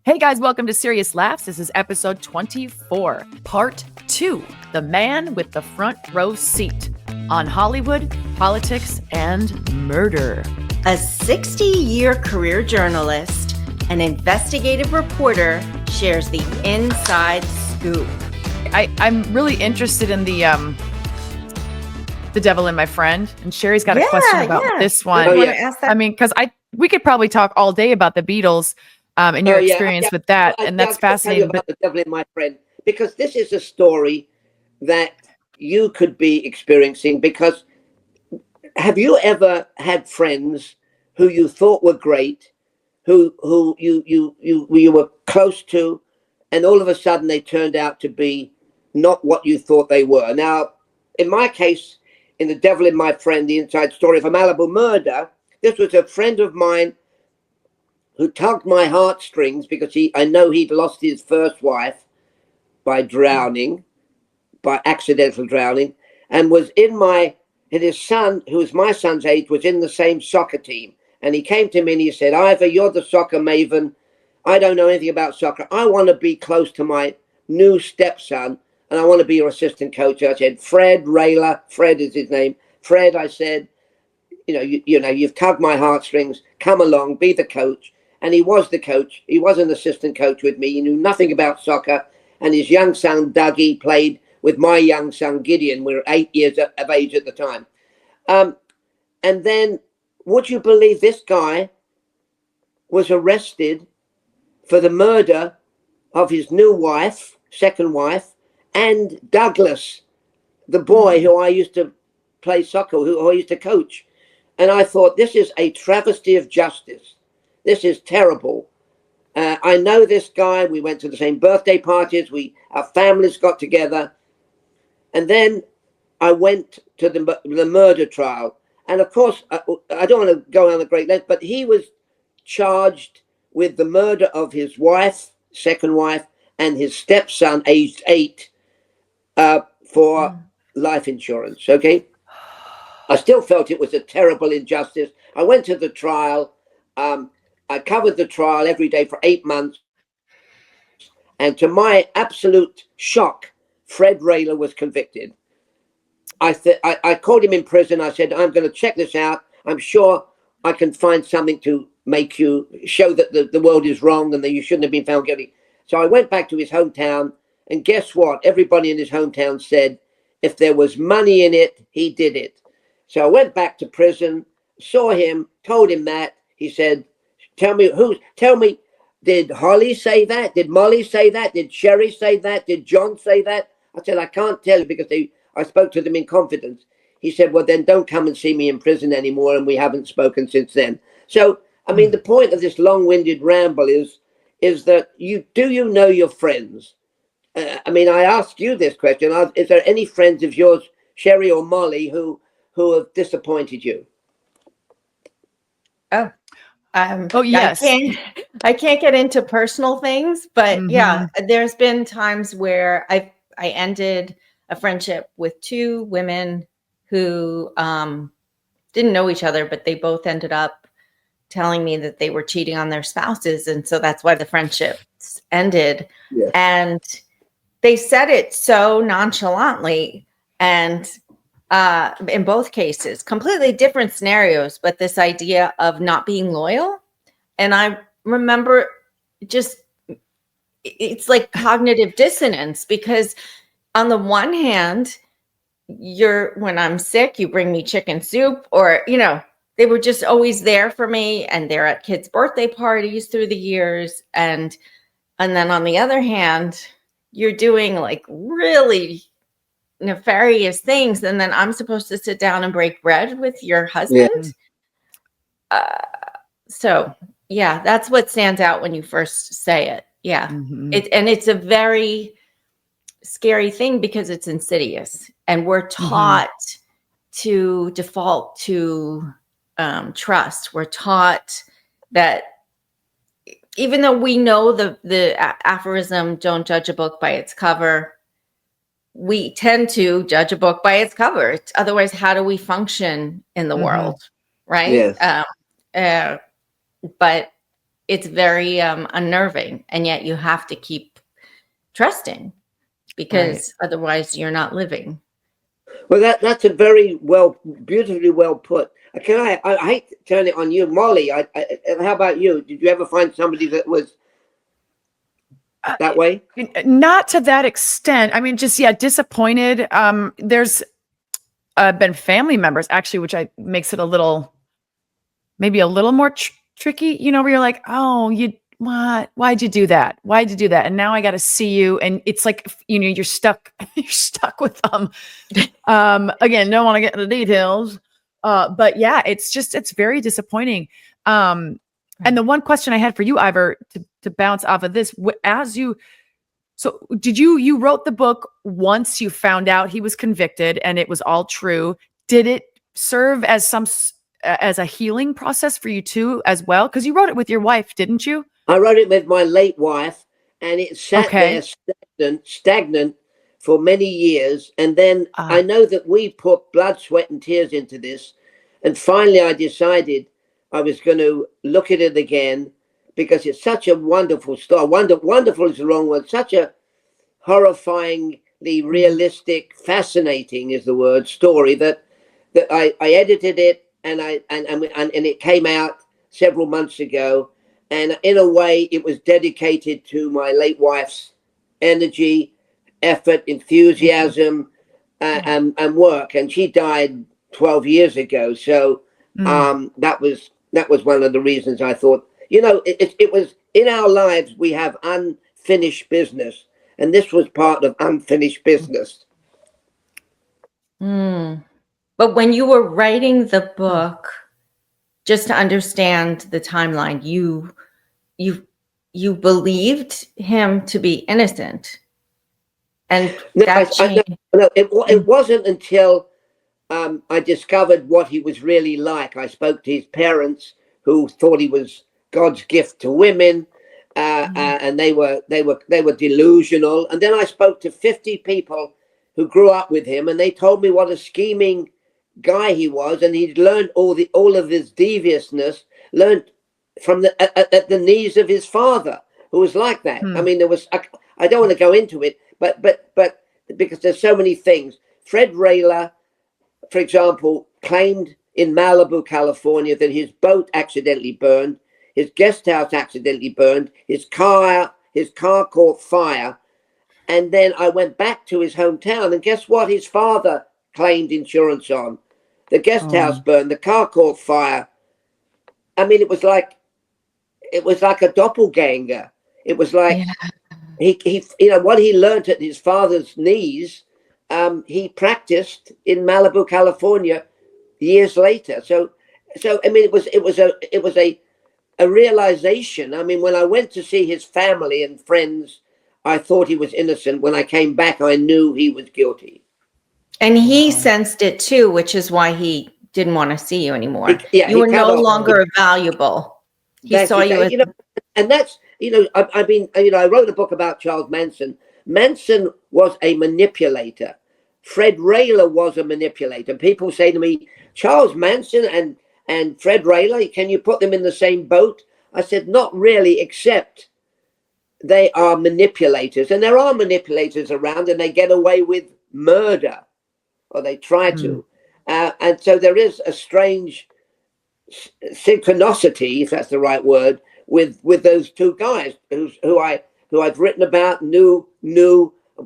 Hey guys, welcome to Serious Laughs. This is episode 24, part 2, The Man with the Front Row Seat, on Hollywood, politics, and murder. A 60-year career journalist and investigative reporter shares the inside scoop. I'm really interested in the Devil in My Friend, and Sheri's got a question about this one. Oh, yeah. Ask that? I mean, because we could probably talk all day about the Beatles and your experience with that, and that's fascinating. About the Devil in My Friend, because this is a story that you could be experiencing. Because have you ever had friends who you thought were great, who you were close to, and all of a sudden they turned out to be not what you thought they were? Now, in my case, in The Devil in My Friend, the inside story of a Malibu Murder, this was a friend of mine who tugged my heartstrings because I know he'd lost his first wife by drowning, by accidental drowning, and was and his son, who was my son's age, was in the same soccer team. And he came to me and he said, "Ivor, you're the soccer maven. I don't know anything about soccer. I want to be close to my new stepson, and I want to be your assistant coach." I said, "Fred Rayler," Fred is his name. "Fred," I said, you've tugged my heartstrings. Come along, be the coach." And he was the coach. He was an assistant coach with me. He knew nothing about soccer. And his young son, Dougie, played with my young son, Gideon. We were 8 years of age at the time. And then, would you believe this guy was arrested for the murder of his new wife, second wife, and Douglas, the boy who I used to play soccer, who I used to coach. And I thought, this is a travesty of justice. This is terrible. I know this guy. We went to the same birthday parties. Our families got together. And then I went to the murder trial. And of course, I don't want to go on a great length, but he was charged with the murder of his wife, second wife, and his stepson, aged 8, for life insurance. Okay. I still felt it was a terrible injustice. I went to the trial. I covered the trial every day for 8 months. And to my absolute shock, Fred Rayler was convicted. I called him in prison. I said, "I'm going to check this out. I'm sure I can find something to make you show that the world is wrong and that you shouldn't have been found guilty." So I went back to his hometown. And guess what? Everybody in his hometown said, if there was money in it, he did it. So I went back to prison, saw him, told him that. He said, Tell me, did Holly say that? Did Molly say that? Did Sheri say that? Did John say that? I said, "I can't tell you because I spoke to them in confidence." He said, "Well, then don't come and see me in prison anymore." And we haven't spoken since then. So, I mean, the point of this long-winded ramble is that you know your friends? I mean, I asked you this question. Is there any friends of yours, Sheri or Molly, who have disappointed you? Yes. I can't get into personal things, but yeah, there's been times where I ended a friendship with 2 women who didn't know each other, but they both ended up telling me that they were cheating on their spouses, and so that's why the friendships ended. Yeah. And they said it so nonchalantly, and in both cases, completely different scenarios, but this idea of not being loyal. And I remember it's like cognitive dissonance, because on the one hand, when I'm sick, you bring me chicken soup, or, they were just always there for me, and they're at kids' birthday parties through the years. And then on the other hand, you're doing like really nefarious things, and then I'm supposed to sit down and break bread with your husband. Yeah. So yeah, that's what stands out when you first say it. Yeah. It's a very scary thing because it's insidious, and we're taught to default to trust. We're taught that, even though we know the aphorism, "Don't judge a book by its cover," we tend to judge a book by its cover. Otherwise, how do we function in the world? Right. Yes. But it's very unnerving, and yet you have to keep trusting, because otherwise you're not living. Well, that's a very beautifully well put. I hate to turn it on you, Molly. How about you? Did you ever find somebody that was that way? Not to that extent. I mean, just disappointed. There's been family members actually, which makes it maybe a little more tricky. Where you're like, oh, why'd you do that? Why'd you do that? And now I got to see you, and it's like you're stuck. You're stuck with them. Again, don't want to get into the details. But yeah, it's very disappointing. And the one question I had for you, Ivor, to bounce off of this, so did you wrote the book once you found out he was convicted and it was all true? Did it serve as as a healing process for you too, as well? Because you wrote it with your wife, didn't you? I wrote it with my late wife, and it sat there stagnant for many years. And then I know that we put blood, sweat, and tears into this. And finally, I decided I was going to look at it again, because it's such a wonderful story. Wonderful is the wrong word. Such a horrifyingly realistic, fascinating is the word, story that I edited it, and it came out several months ago. And in a way, it was dedicated to my late wife's energy, effort, enthusiasm, and work. And she died 12 years ago. So that was one of the reasons I thought, it was in our lives, we have unfinished business. And this was part of unfinished business. But when you were writing the book, just to understand the timeline, you believed him to be innocent, and it wasn't until I discovered what he was really like. I spoke to his parents, who thought he was God's gift to women, and they were delusional. And then I spoke to 50 people who grew up with him, and they told me what a scheming guy he was, and he'd learned all of his deviousness, learned from at the knees of his father, who was like that. I mean, I don't want to go into it, but because there's so many things. Fred Rayler, for example, claimed in Malibu, California, that his boat accidentally burned, his guest house accidentally burned, his car caught fire. And then I went back to his hometown, and guess what? His father claimed insurance on. The guest house burned, the car caught fire. I mean, it was like a doppelganger. It was like he what he learned at his father's knees, he practiced in Malibu, California, years later. So I mean, it was a realization. I mean, when I went to see his family and friends, I thought he was innocent. When I came back, I knew he was guilty. And he sensed it too, which is why he didn't want to see you anymore. You were no longer valuable. He saw you as, and that's, I wrote a book about Charles Manson. Manson was a manipulator. Fred Rayler was a manipulator. People say to me, Charles Manson and Fred Rayler, can you put them in the same boat? I said, not really, except they are manipulators. And there are manipulators around, and they get away with murder, or they try to. And so there is a strange synchronicity, if that's the right word, with those two guys who I've written about, knew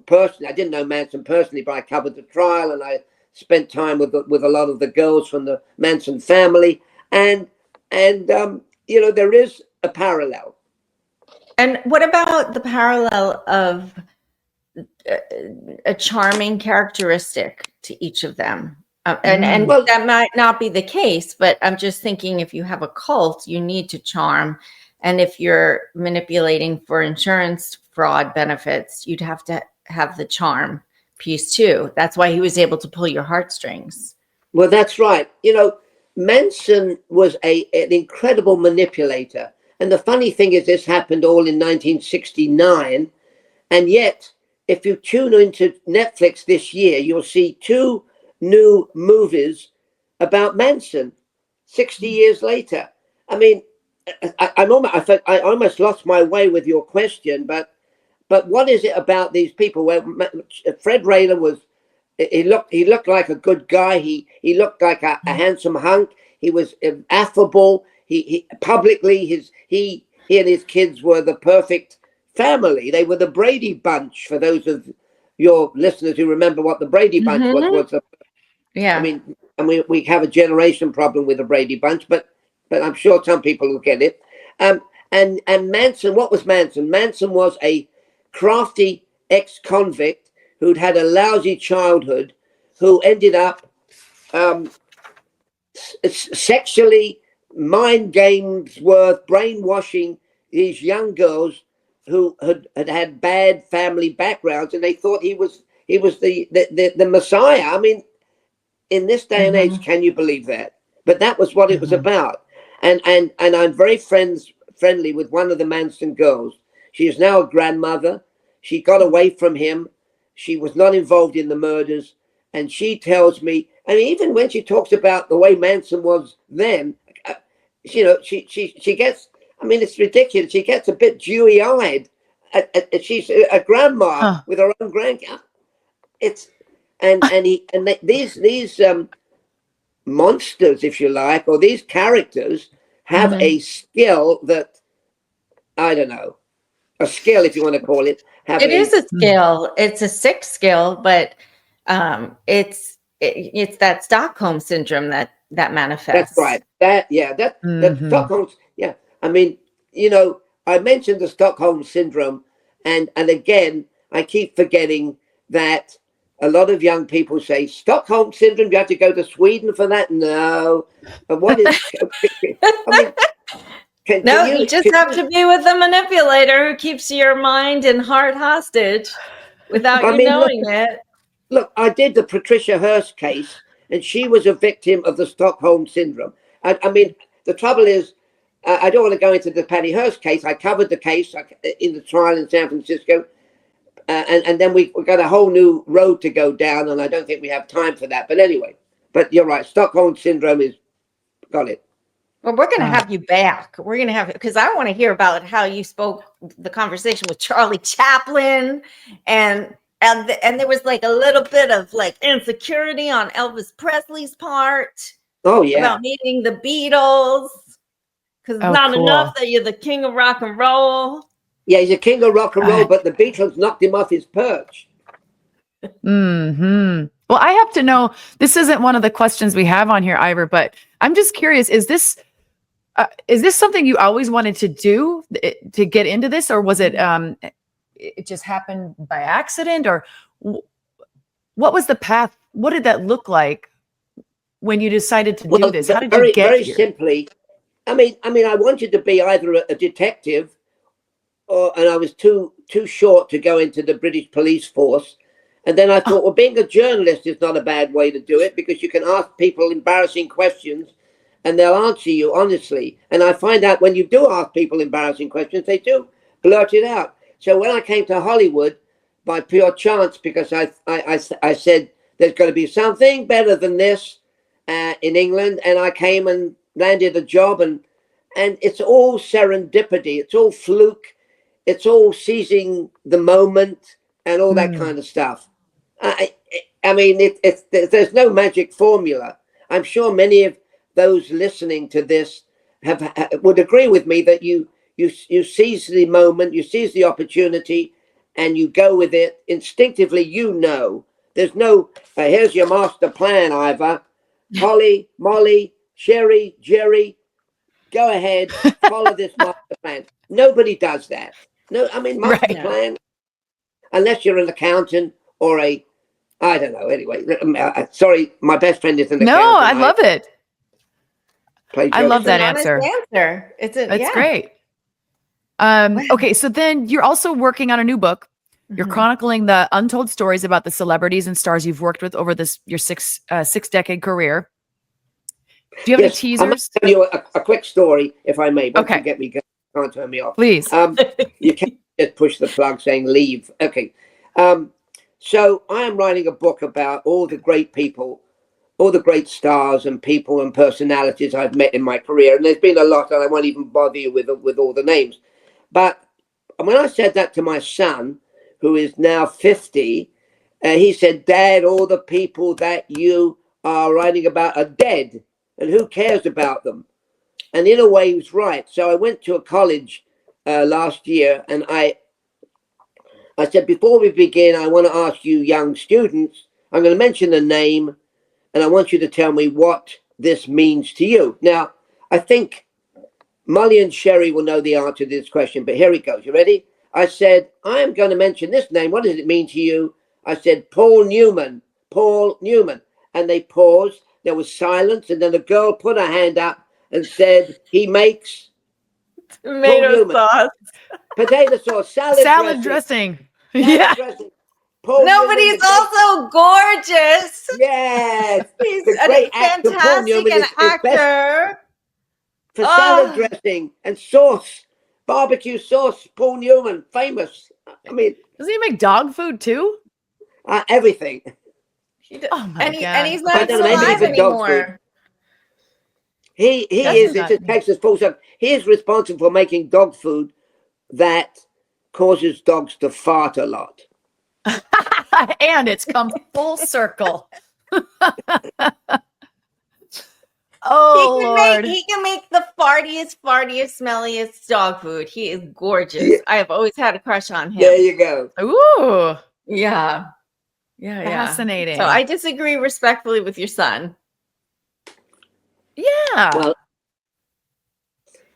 personally. I didn't know Manson personally, but I covered the trial, and I spent time with a lot of the girls from the Manson family, and there is a parallel. And what about the parallel of a charming characteristic to each of them? And well, that might not be the case, but I'm just thinking, if you have a cult, you need to charm. And if you're manipulating for insurance fraud benefits, you'd have to have the charm piece too. That's why he was able to pull your heartstrings. Well, that's right. Manson was an incredible manipulator. And the funny thing is, this happened all in 1969. And yet, if you tune into Netflix this year, you'll see 2 new movies about Manson 60 years later. I mean, I almost lost my way with your question, but what is it about these people? Where Fred Raylan was, he looked like a good guy. He looked like a handsome hunk. He was affable. He publicly he and his kids were the perfect family. They were the Brady Bunch. For those of your listeners who remember what the Brady Bunch was Yeah. I mean, and we have a generation problem with the Brady Bunch, but I'm sure some people will get it. And Manson, what was Manson? Manson was a crafty ex-convict who'd had a lousy childhood, who ended up sexually, mind games worth, brainwashing these young girls who had bad family backgrounds, and they thought he was the Messiah. I mean, in this day and age, can you believe that? But that was what it was about. And I'm very friendly with one of the Manson girls. She is now a grandmother. She got away from him. She was not involved in the murders. And she tells me, I mean, even when she talks about the way Manson was then, you know, she gets, I mean, it's ridiculous. She gets a bit dewy-eyed. She's a grandma with her own grandchild. It's these monsters, if you like, or these characters have a skill that, I don't know, a skill, if you want to call it. It is a skill. It's a sick skill, but it's that Stockholm syndrome that manifests. That's right. That Stockholm. Yeah. I mean, you know, I mentioned the Stockholm syndrome, and again, I keep forgetting that a lot of young people say Stockholm syndrome. You have to go to Sweden for that. No. But what is? I mean, you just have to be with the manipulator who keeps your mind and heart hostage without you knowing it. Look, I did the Patricia Hearst case, and she was a victim of the Stockholm syndrome. I mean, the trouble is, I don't want to go into the Patty Hearst case. I covered the case in the trial in San Francisco, and then we got a whole new road to go down, and I don't think we have time for that. But anyway, but you're right. Stockholm syndrome got it. Well, we're going to have you back. We're going to have, because I want to hear about how you spoke the conversation with Charlie Chaplin, and there was like a little bit of like insecurity on Elvis Presley's part. Oh yeah, about meeting the Beatles, because it's not enough that you're the king of rock and roll. Yeah, he's a king of rock and roll, but the Beatles knocked him off his perch. Well, I have to know, this isn't one of the questions we have on here, Ivor, but I'm just curious, is this something you always wanted to do, to get into this, or was it it just happened by accident, or what was the path? What did that look like when you decided to do this? How did you get here? Very simply, I mean, I wanted to be either a detective, and I was too short to go into the British police force. And then I thought, well, being a journalist is not a bad way to do it, because you can ask people embarrassing questions and they'll answer you honestly. And I find out when you do ask people embarrassing questions, they do blurt it out. So when I came to Hollywood, by pure chance, because I said there's got to be something better than this in England, and I came and landed a job, and it's all serendipity, it's all fluke, it's all seizing the moment and all that kind of stuff. I mean, there's no magic formula. I'm sure many of those listening to this would agree with me that you seize the moment, you seize the opportunity, and you go with it instinctively. You know, there's no here's your master plan, Ivor. Holly, Molly, Sheri, Jerry, go ahead, follow this master plan. Nobody does that. No, I mean, master plan, unless you're an accountant or I don't know. Anyway, sorry, my best friend is an accountant. No, I love it. I love that answer. It's great. Okay, so then you're also working on a new book. You're chronicling the untold stories about the celebrities and stars you've worked with over your six-decade career. Do you have any teasers? I'm going to tell you a quick story, if I may. But you get me going. Can't turn me off. Please. You can't just push the plug saying leave. Okay. So I am writing a book about all the great people all the great stars and people and personalities I've met in my career. And there's been a lot, and I won't even bother you with all the names. But when I said that to my son, who is now 50, he said, Dad, all the people that you are writing about are dead, and who cares about them? And in a way, he was right. So I went to a college last year, and I said, before we begin, I want to ask you young students, I'm going to mention a name, and I want you to tell me what this means to you. Now, I think Molly and Sheri will know the answer to this question, but here it goes. You ready? I said, I'm going to mention this name. What does it mean to you? I said, Paul Newman. Paul Newman. And they paused. There was silence. And then a girl put her hand up and said, he makes Tomato sauce. Potato sauce, salad dressing. Yeah. Dressing. Paul No, but he's also gorgeous. Yes. He's The a great actor, Paul fantastic Newman, an is best actor. for salad dressing and sauce, barbecue sauce. Paul Newman, famous. I mean, Does he make dog food too? everything. Oh my God. And he's I not don't know anything alive for dog anymore. He That's is. not- It's a Texas full stop. He is responsible for making dog food that causes dogs to fart a lot. And it's come full circle. Oh, Lord. He can make the fartiest, smelliest dog food. He is gorgeous. Yeah. I have always had a crush on him. There you go. Ooh, Yeah. Yeah. fascinating. So I disagree respectfully with your son. Yeah. Well,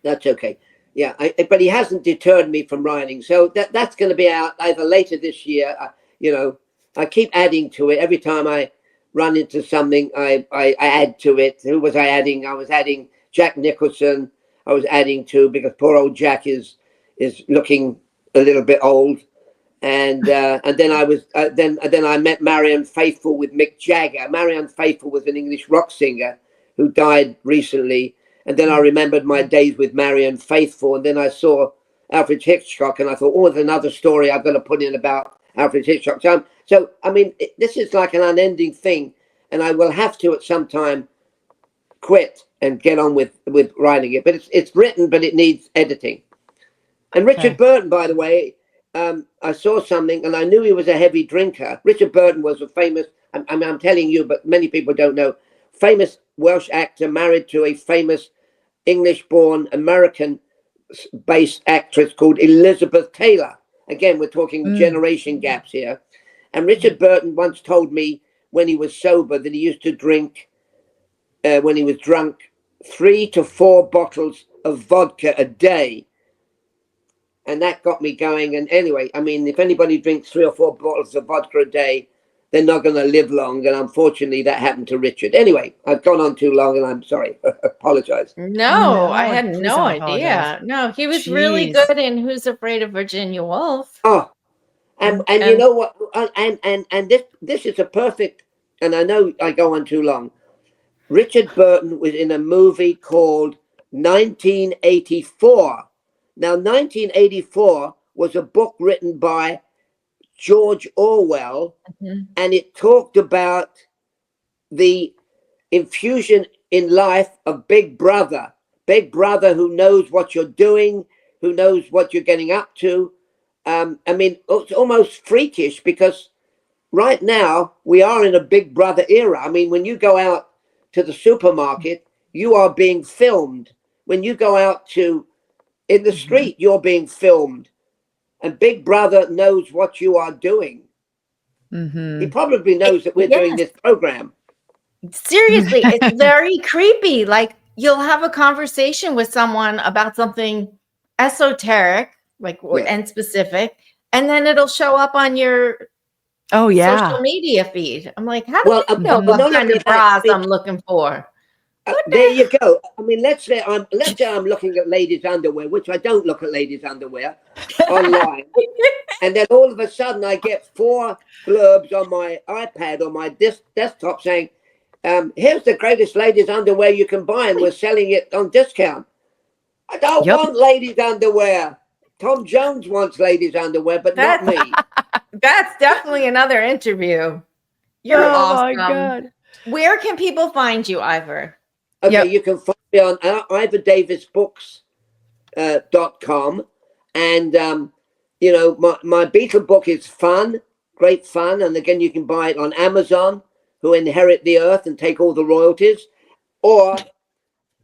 that's okay. Yeah, but he hasn't deterred me from writing. So that's going to be out either later this year. I keep adding to it. Every time I run into something, I add to it. Who was I adding? I was adding Jack Nicholson. I was adding to, because poor old Jack is looking a little bit old. And then I was then I met Marianne Faithfull with Mick Jagger. Marianne Faithfull was an English rock singer who died recently. And then I remembered my days with Marianne Faithfull. And then I saw Alfred Hitchcock, and I thought, oh, there's another story I've got to put in about Alfred Hitchcock. So I mean, this is like an unending thing, and I will have to at some time quit and get on with writing it. But it's written, but it needs editing. And Richard Burton, by the way, I saw something, and I knew he was a heavy drinker. Richard Burton was a famous, I'm telling you, but many people don't know, famous Welsh actor married to a famous English-born, American-based actress called Elizabeth Taylor. Again, we're talking generation gaps here. And Richard Burton once told me when he was sober that he used to drink, when he was drunk, 3 to 4 bottles of vodka a day. And that got me going. And anyway, I mean, if anybody drinks 3 or 4 bottles of vodka a day, they're not going to live long. And unfortunately, that happened to Richard. Anyway, I've gone on too long, and I'm sorry. Apologize. No, I had please no don't idea. apologize. No, he was really Jeez. good in Who's Afraid of Virginia Woolf. Oh, and you know what? And this is a perfect, and I know I go on too long. Richard Burton was in a movie called 1984. Now, 1984 was a book written by George Orwell, and it talked about the infusion in life of Big Brother who knows what you're doing, who knows what you're getting up to. I mean, it's almost freakish, because right now we are in a Big Brother era. I mean, when you go out to the supermarket, you are being filmed. When you go out in the street, you're being filmed. And Big Brother knows what you are doing. He probably knows that we're doing this program. Seriously, it's very creepy. Like, you'll have a conversation with someone about something esoteric, and specific, and then it'll show up on your social media feed. I'm like, how do you know what kind of bras I'm looking for? There you go. I mean, let's say I'm looking at ladies' underwear, which I don't look at ladies' underwear online, and then all of a sudden I get 4 blurbs on my iPad or my desktop saying, "Here's the greatest ladies' underwear you can buy, and we're selling it on discount." I don't want ladies' underwear. Tom Jones wants ladies' underwear, but not me. That's definitely another interview. You're awesome. My God. Where can people find you, Ivor? Okay, Yep. you can find me on ivordavisbooks.com. And, my Beatle book is fun, great fun. And again, you can buy it on Amazon, who inherit the earth and take all the royalties, or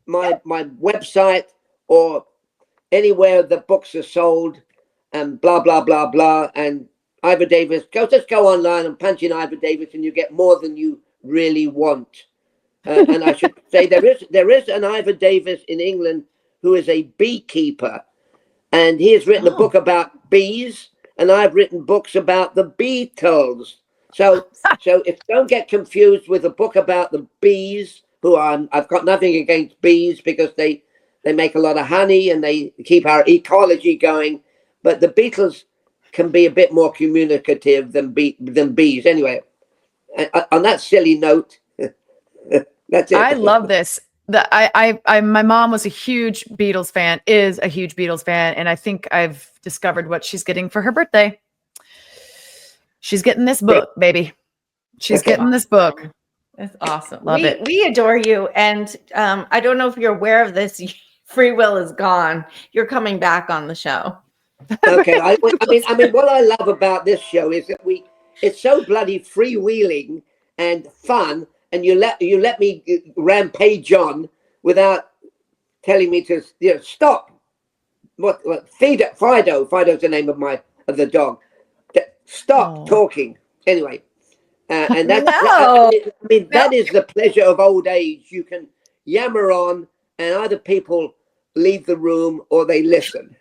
my website, or anywhere the books are sold, and blah, blah, blah, blah. And Ivor Davis, just go online and punch in Ivor Davis and you get more than you really want. And I should say there is an Ivor Davis in England who is a beekeeper, and he has written a book about bees, and I've written books about the Beatles. So if don't get confused with a book about the bees, I've got nothing against bees because they make a lot of honey and they keep our ecology going, but the Beatles can be a bit more communicative than bees. Anyway, on that silly note. That's it. I love this. My mom was a huge Beatles fan, is a huge Beatles fan, and I think I've discovered what she's getting for her birthday. She's getting this book, baby. She's getting this book. That's awesome. Love it. We adore you, and I don't know if you're aware of this. Free will is gone. You're coming back on the show. Okay. I mean, what I love about this show is that it's so bloody freewheeling and fun. And you let me rampage on without telling me to stop. What Fido's the name of the dog. Stop talking. Anyway, and that's that is the pleasure of old age. You can yammer on, and either people leave the room or they listen.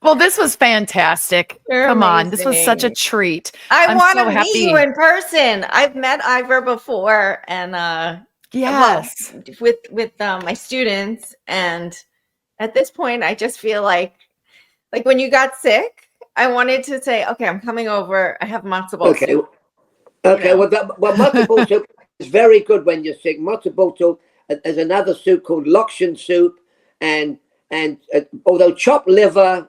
Well, this was fantastic. You're Come on. amazing. This was such a treat. I want to so meet you in person. I've met Ivor before, and yes, with my students. And at this point, I just feel like when you got sick, I wanted to say, okay, I'm coming over. I have matzo ball soup. Okay. Well, matzo ball soup is very good when you're sick. Matzo ball soup. There's another soup called Lokshan soup, and although chopped liver,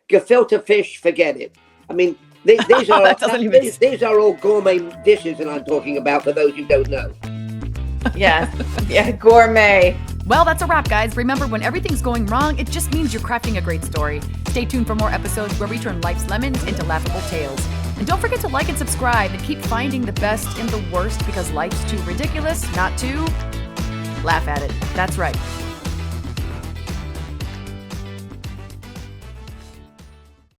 gefilte fish, forget it. I mean, these are all gourmet dishes that I'm talking about for those who don't know. Yeah, gourmet. Well, that's a wrap, guys. Remember, when everything's going wrong, it just means you're crafting a great story. Stay tuned for more episodes where we turn life's lemons into laughable tales. And don't forget to like and subscribe and keep finding the best in the worst, because life's too ridiculous not to laugh at it. That's right.